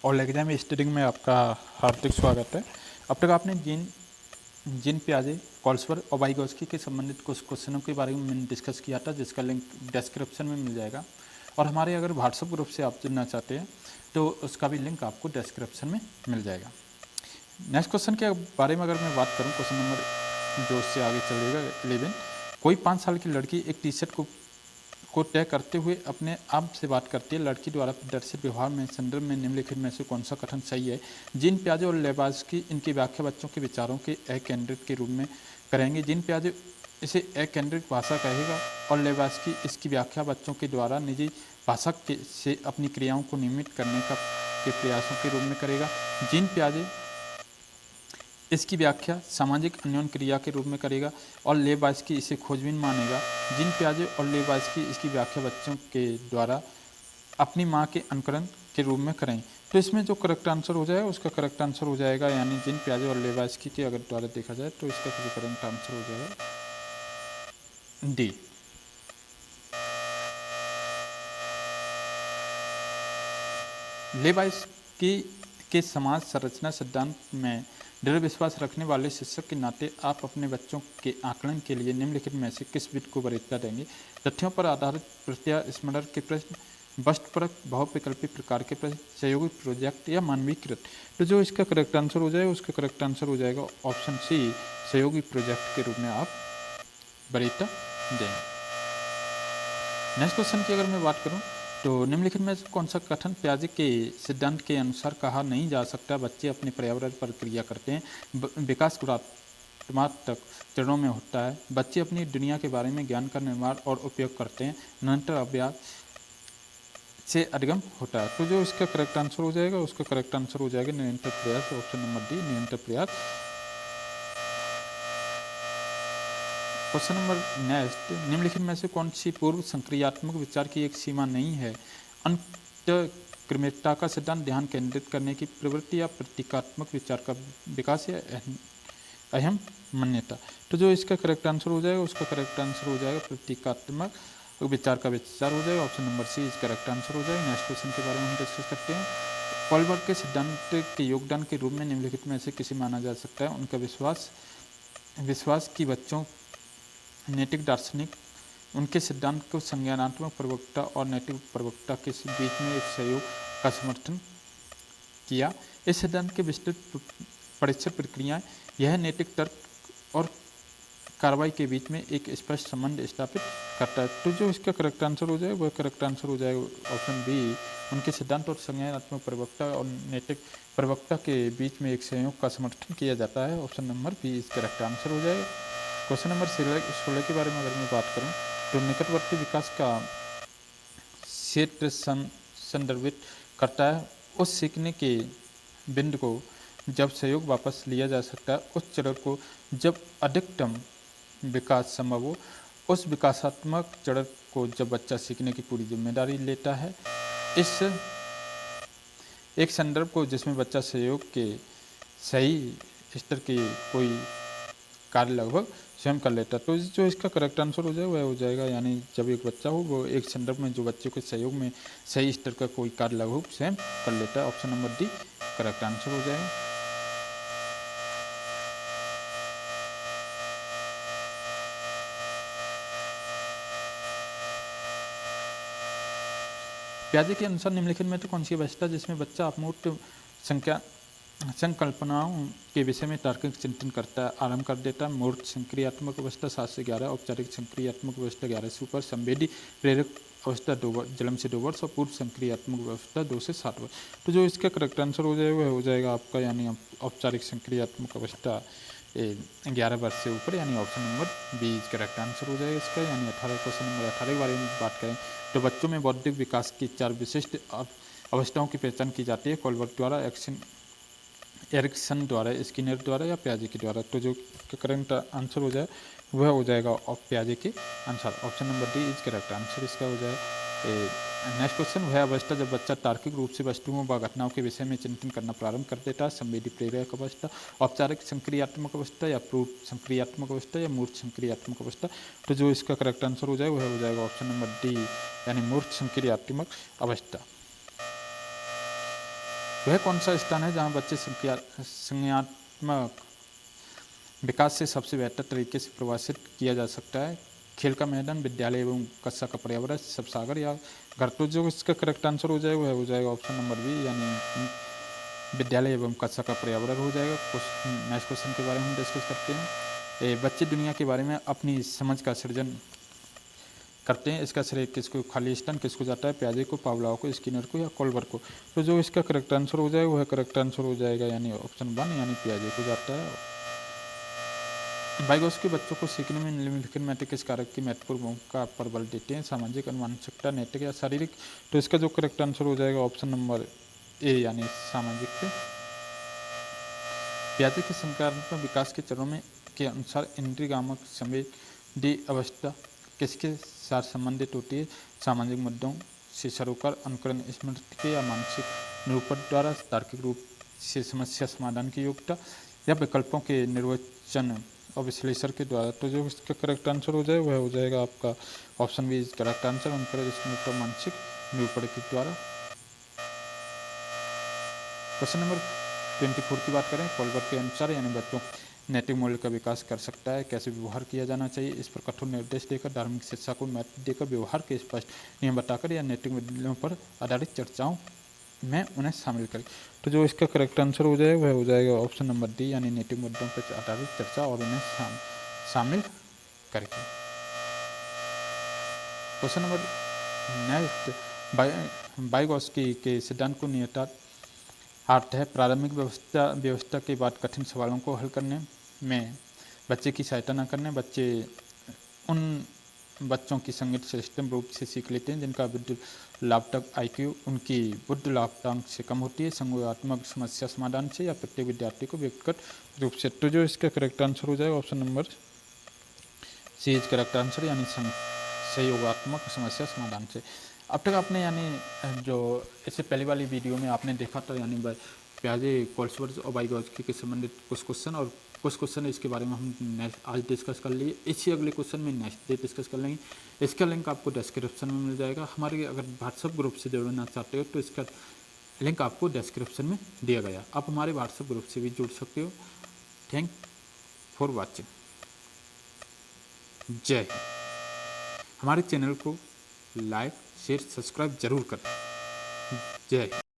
और exam studying में आपका हार्दिक स्वागत है। अब तक आपने जीन जीन पियाजे, कोल्सवर्थ और वाइगोस्की के संबंधित कुछ क्वेश्चनों के बारे में मैंने डिस्कस किया था, जिसका लिंक डिस्क्रिप्शन में मिल जाएगा। और हमारे अगर व्हाट्सएप ग्रुप से आप जुड़ना चाहते हैं तो उसका भी लिंक आपको डिस्क्रिप्शन में मिल जाएगा। नेक्स्ट क्वेश्चन के बारे में अगर मैं बात करूँ, क्वेश्चन नंबर जो उससे आगे चलेगा 11। कोई 5 साल की लड़की एक टी शर्ट को तय करते हुए अपने आप से बात करती है। लड़की द्वारा प्रदर्शित व्यवहार में संदर्भ में निम्नलिखित में से कौन सा कथन सही है? जीन पियाजे और लेवास्की इनकी व्याख्या बच्चों के विचारों के अकेंद्रित के रूप में करेंगे। जीन पियाजे इसे अकेंद्रित भाषा कहेगा और लेवास्की इसकी व्याख्या बच्चों के द्वारा निजी भाषा से अपनी क्रियाओं को नियमित करने के प्रयासों के रूप में करेगा। जीन पियाजे इसकी व्याख्या सामाजिक अन्योन्य क्रिया के रूप में करेगा और लेवास्की इसे खोजबीन मानेगा। जीन पियाजे और लेवास्की इसकी व्याख्या बच्चों के द्वारा अपनी माँ के अनुकरण के रूप में करें। तो इसमें जो करेक्ट आंसर हो जाएगा उसका करेक्ट आंसर हो जाएगा, यानी जीन पियाजे और लेवास्की के अगर द्वारा देखा जाए तो इसका करेक्ट आंसर हो जाएगा डी। लेवास्की के समाज संरचना सिद्धांत में दृढ़ विश्वास रखने वाले शिक्षक के नाते आप अपने बच्चों के आकलन के लिए निम्नलिखित में से किस विधि को वरीयता देंगे? तथ्यों पर आधारित प्रत्यास्मरण के प्रश्न, वस्तुपरक बहुविकल्पी प्रकार के प्रश्न, सहयोगी प्रोजेक्ट या मानवीकृत। तो जो इसका करेक्ट आंसर हो जाएगा उसका करेक्ट आंसर हो जाएगा ऑप्शन सी, सहयोगी प्रोजेक्ट के रूप में आप वरीयता देंगे। नेक्स्ट क्वेश्चन की अगर मैं बात करूं तो निम्नलिखित में कौन सा कथन पियाजे के सिद्धांत के अनुसार कहा नहीं जा सकता? बच्चे अपने पर्यावरण पर क्रिया करते हैं, विकास गुणात्मक चरणों में होता है, बच्चे अपनी दुनिया के बारे में ज्ञान का निर्माण और उपयोग करते हैं, निरंतर अभ्यास से अधिगम होता है। तो जो इसका करेक्ट आंसर हो जाएगा उसका करेक्ट आंसर हो जाएगा निरंतर प्रयास, ऑप्शन नंबर डी, निरंतर प्रयास। क्वेश्चन नंबर नेक्स्ट, निम्नलिखित में से कौन सी पूर्व संक्रियात्मक विचार की एक सीमा नहीं है? अंतर्क्रिमिकता का सिद्धांत, ध्यान केंद्रित करने की प्रवृत्ति या प्रतीकात्मक विचार का विकास या अहम मान्यता। तो जो इसका करेक्ट आंसर हो जाएगा उसका करेक्ट आंसर हो जाएगा प्रतीकात्मक विचार का विचार हो जाएगा, ऑप्शन नंबर सी इस करेक्ट आंसर हो जाएगा। नेक्स्ट क्वेश्चन के बारे में हम डिस्कस करते हैं। कोलबर्ग के सिद्धांत के योगदान के रूप में निम्नलिखित में से किसे माना जा सकता है? उनका विश्वास की बच्चों नैतिक दार्शनिक उनके सिद्धांत को संज्ञानात्मक प्रवक्ता और नैतिक प्रवक्ता के बीच में एक सहयोग का समर्थन किया। इस सिद्धांत के विस्तृत परीक्षण प्रक्रियाएं यह नैतिक तर्क और कार्रवाई के बीच में एक स्पष्ट संबंध स्थापित करता है। तो जो इसका करेक्ट आंसर हो जाएगा वह करेक्ट आंसर हो जाएगा ऑप्शन बी, उनके सिद्धांत और संज्ञानात्मक प्रवक्ता और नैतिक प्रवक्ता के बीच में एक सहयोग का समर्थन किया जाता है, ऑप्शन नंबर बी इस करेक्ट आंसर हो जाएगा। क्वेश्चन नंबर 16 के बारे में अगर मैं बात करूं तो निकटवर्ती विकास का क्षेत्र संदर्भित करता है उस सीखने के बिंदु को जब सहयोग वापस लिया जा सकता है, उस चरण को जब अधिकतम विकास संभव हो, उस विकासात्मक चरण को जब बच्चा सीखने की पूरी जिम्मेदारी लेता है, इस एक संदर्भ को जिसमें बच्चा सहयोग के सही स्तर की कोई कार्य लगभग स्वयं कर लेता है। तो जो इसका करेक्ट आंसर हो जाएगा वह हो जाएगा, यानी जब एक बच्चा हो वो एक संदर्भ में जो बच्चे के सहयोग में सही स्तर का कोई कार्य लगभग स्वयं कर लेता है, option number D correct answer हो जाएगा। पियाजे के अनुसार निम्नलिखित में तो कौन सी अवस्था जिसमें बच्चा अमूर्त संकल्पनाओं के विषय में तार्किक चिंतन करता है आरंभ कर देता है? मूर्त संक्रियात्मक अवस्था 7 से 11, औपचारिक संक्रियात्मक अवस्था 11 से ऊपर, संवेदी प्रेरक अवस्था 2 वर्ष, जन्म से 2 वर्ष और पूर्व संक्रियात्मक अवस्था 2 से 7 वर्ष। तो जो इसका करेक्ट आंसर हो जाएगा वह हो जाएगा आपका, यानी औपचारिक संक्रियात्मक अवस्था 11 वर्ष से ऊपर, यानी option number B correct answer हो जाएगा इसका, यानी 18। क्वेश्चन नंबर 18 के बारे में बात करें तो बच्चों में बौद्धिक विकास की 4 विशिष्ट अवस्थाओं की पहचान की जाती है, कोलबर्ग द्वारा, एरिक्सन द्वारा, स्किनर द्वारा या पियाजे के द्वारा। तो जो करेक्ट आंसर हो जाए वह हो जाएगा पियाजे के अनुसार, option number D is correct answer इसका हो जाए। नेक्स्ट क्वेश्चन, वह अवस्था जब बच्चा तार्किक रूप से वस्तुओं व घटनाओं के विषय में चिंतन करना प्रारंभ कर देता है, संवेदी प्रेरक अवस्था, औपचारिक संक्रियात्मक अवस्था या पूर्व संक्रियात्मक अवस्था या मूर्त संक्रियात्मक अवस्था। तो जो इसका करेक्ट आंसर हो जाएगा वह हो जाएगा ऑप्शन नंबर डी, यानी मूर्त संक्रियात्मक अवस्था। वह कौन सा स्थान है जहाँ बच्चे संज्ञानात्मक विकास से सबसे बेहतर तरीके से प्रभावित किया जा सकता है? खेल का मैदान, विद्यालय एवं कक्षा का पर्यावरण, शवसागर या घर। तो जो इसका करेक्ट आंसर हो जाएगा वह हो जाएगा ऑप्शन नंबर बी, यानी विद्यालय एवं कक्षा का पर्यावरण हो जाएगा। नेक्स्ट क्वेश्चन के बारे में हम डिस्कस करते हैं। बच्चे दुनिया के बारे में अपनी समझ का सृजन करते हैं। इसका श्रेय किसको, खालिस्तान किसको जाता है? पियाजे को, पावलोव को, स्किनर को या कोल्बर को। तो जो इसका करेक्ट आंसर हो जाएगा वह करेक्ट आंसर हो जाएगा यानी ऑप्शन 1, यानी पियाजे को जाता है। वाइगोत्स्की बच्चों को सीखने में निम्नलिखित में किस कारक की महत्वपूर्ण भूमिका पर बल देते हैं? सामाजिक, अनुवांशिकता, नैतिक या शारीरिक। तो इसका जो करेक्ट आंसर हो जाएगा ऑप्शन नंबर ए, यानी सामाजिक। पियाजे के संज्ञानात्मक विकास के चरणों में के अनुसार इंद्रियगामक संवेदी अवस्था किसके साथ संबंधित होती है? सामाजिक मुद्दों से शुरू कर अनुकरण स्मृति के या मानसिक निरूपण द्वारा तार्किक रूप से समस्या समाधान की योग्यता या विकल्पों के निर्वचन और विश्लेषण के द्वारा। तो जो इसका करेक्ट आंसर हो जाए वह हो जाएगा आपका ऑप्शन बी करेक्ट आंसर, अनुकरण स्मृति और मानसिक निरूपण के द्वारा। क्वेश्चन नंबर 24 की बात करें। कोल्बर के अनुसार यानी बच्चों नैतिक मूल्य का विकास कर सकता है, कैसे व्यवहार किया जाना चाहिए, इस पर कठोर निर्देश देकर, धार्मिक शिक्षा को महत्व देकर, व्यवहार के स्पष्ट नियम बताकर या नैतिक मूल्यों पर आधारित चर्चाओं में उन्हें शामिल करें। तो जो इसका करेक्ट आंसर हो जाएगा वह हो जाएगा ऑप्शन नंबर डी, यानी नैतिक मुद्दों पर आधारित चर्चा और उन्हें शामिल करके। क्वेश्चन नंबर नेक्स्ट, वाइगोत्स्की के सिद्धांत को निहितार्थ अर्थ है प्रारंभिक व्यवस्था के बाद कठिन सवालों को हल करने में बच्चे की सहायता न करने। बच्चे उन बच्चों की संगत सिस्टम रूप से सीख लेते हैं जिनका बुद्धि लाभटक IQ उनकी बुद्धि लाभटांक से कम होती है, संज्ञानात्मक समस्या समाधान से या प्रत्येक विद्यार्थी को व्यक्तिगत रूप से। तो जो इसका करेक्ट आंसर हो जाएगा option number C is correct answer, यानी सहयोगात्मक समस्या समाधान से। अब तक आपने यानी जो इससे पहले वाली वीडियो में आपने देखा था यानी पियाजे, कोल्बर और वाइगोत्स्की के संबंधित कुछ क्वेश्चन और कुछ क्वेश्चन इसके बारे में हम आज डिस्कस कर लिए। इसी अगले क्वेश्चन में नेक्स्ट डे डिस्कस कर लेंगे। इसका लिंक आपको डिस्क्रिप्शन में मिल जाएगा। हमारे अगर व्हाट्सएप ग्रुप से जुड़ना चाहते हो तो इसका लिंक आपको डिस्क्रिप्शन में दिया गया। आप हमारे व्हाट्सएप ग्रुप से भी जुड़ सकते हो। Thank for watching. जय हिंद। हमारे चैनल को लाइक शेयर सब्सक्राइब जरूर करें। जय हिंद।